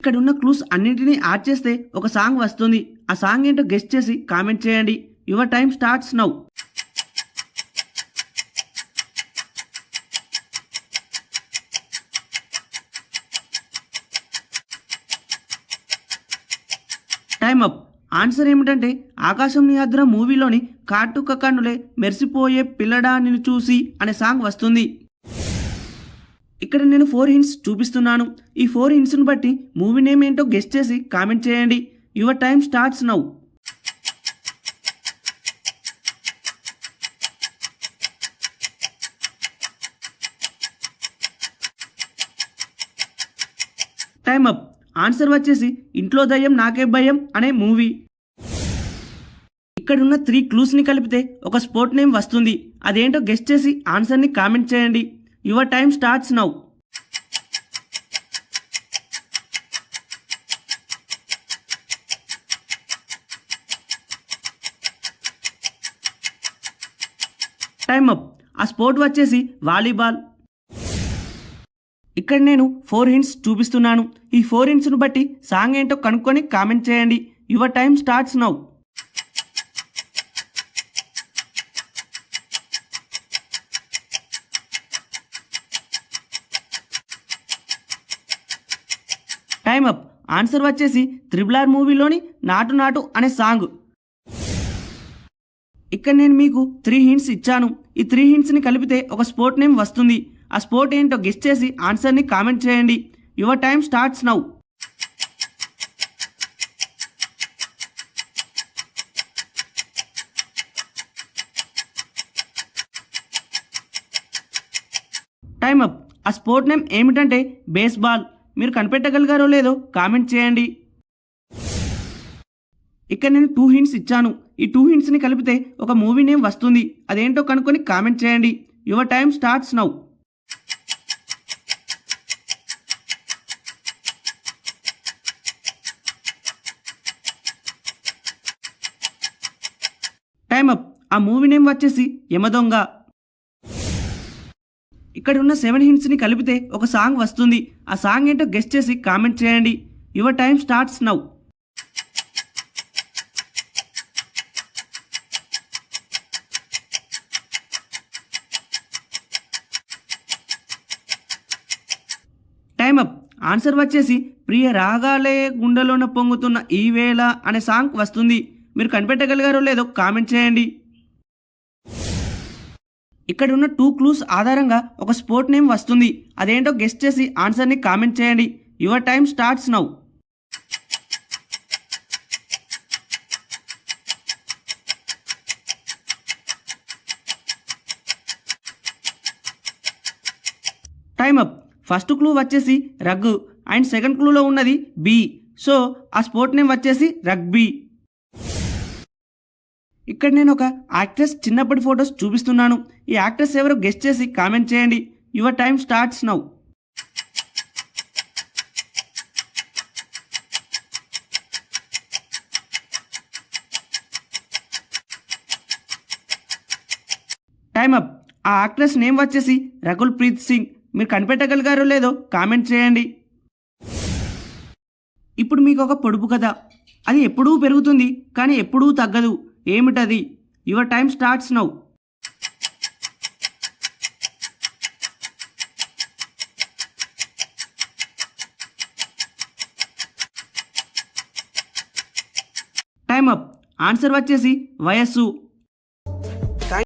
ఇక్కడున్న క్లూస్ అన్నింటినీ యాడ్ చేస్తే ఒక సాంగ్ వస్తుంది. ఆ సాంగ్ ఏంటో గెస్ట్ చేసి కామెంట్ చేయండి. Your time starts now. Time up. Answer ఏమిటంటే ఆకాశం నీ హద్దున మూవీలోని కాటుక కన్నులే మెరిసిపోయే పిల్లడా నిన్ను చూసి అనే సాంగ్ వస్తుంది. ఇక్కడ నేను 4 హింట్స్ చూపిస్తున్నాను. ఈ 4 హింట్స్ను బట్టి మూవీ నేమ్ ఏంటో గెస్ట్ చేసి కామెంట్ చేయండి. Your time starts now. Time up. Answer వచ్చేసి ఇంట్లో దయ్యం నాకే భయం అనే మూవీ. ఇక్కడున్న 3 క్లూస్ని కలిపితే ఒక స్పోర్ట్ నేమ్ వస్తుంది. అదేంటో గెస్ట్ చేసి ఆన్సర్ని కామెంట్ చేయండి. Your time starts now. Time up. ఆ స్పోర్ట్ వచ్చేసి వాలీబాల్. ఇక్కడ నేను 4 హింట్స్ చూపిస్తున్నాను. ఈ 4 హింట్స్ను బట్టి సాంగ్ ఏంటో కనుక్కొని కామెంట్ చేయండి. Your time starts now. Time up. Answer వచ్చేసి RRR మూవీలోని నాటు నాటు అనే సాంగ్. ఇక్కడ నేను మీకు 3 హింట్స్ ఇచ్చాను. ఈ 3 హింట్స్ని కలిపితే ఒక స్పోర్ట్ నేమ్ వస్తుంది. ఆ స్పోర్ట్ ఏంటో గెస్ట్ చేసి ఆన్సర్ని కామెంట్ చేయండి. Your time starts now. Time up. ఆ స్పోర్ట్ నేమ్ ఏమిటంటే బేస్బాల్. మీరు కనిపెట్టగలిగారో లేదో కామెంట్ చేయండి. ఇక్కడ నేను 2 హింట్స్ ఇచ్చాను. ఈ 2 హింట్స్ని కలిపితే ఒక మూవీ నేమ్ వస్తుంది. అదేంటో కనుక్కొని కామెంట్ చేయండి. Your time starts now. Time up. ఆ మూవీ నేమ్ వచ్చేసి యమదొంగ. ఇక్కడ ఉన్న 7 హింట్స్ని కలిపితే ఒక సాంగ్ వస్తుంది. ఆ సాంగ్ ఏంటో గెస్ట్ చేసి కామెంట్ చేయండి. Your time starts now. Time up. Answer వచ్చేసి ప్రియ రాగాలే గుండెలోన పొంగుతున్న ఈ వేళ అనే సాంగ్ వస్తుంది. మీరు కనిపెట్టగలిగారో లేదో కామెంట్ చేయండి. ఇక్కడ ఉన్న 2 క్లూస్ ఆధారంగా ఒక స్పోర్ట్ నేమ్ వస్తుంది. అదేంటో గెస్ట్ చేసి ఆన్సర్ని కామెంట్ చేయండి. Your time starts now. Time up. First clue వచ్చేసి రగ్గు అండ్ సెకండ్ క్లూలో ఉన్నది బి. సో ఆ స్పోర్ట్ నేమ్ వచ్చేసి రగ్బీ. ఇక్కడ నేను ఒక యాక్ట్రెస్ చిన్నప్పటి ఫొటోస్ చూపిస్తున్నాను. ఈ యాక్ట్రెస్ ఎవరో గెస్ట్ చేసి కామెంట్ చేయండి. Your time starts now. Time up. ఆ యాక్ట్రెస్ నేమ్ వచ్చేసి రకుల్ ప్రీత్ సింగ్. మీరు కనిపెట్టగలిగారో లేదో కామెంట్ చేయండి. ఇప్పుడు మీకు ఒక పొడుపు కథ. అది ఎప్పుడూ పెరుగుతుంది కానీ ఎప్పుడూ తగ్గదు. ఏమిటది? Your time starts now. Time up. Answer వచ్చేసి వయస్సు.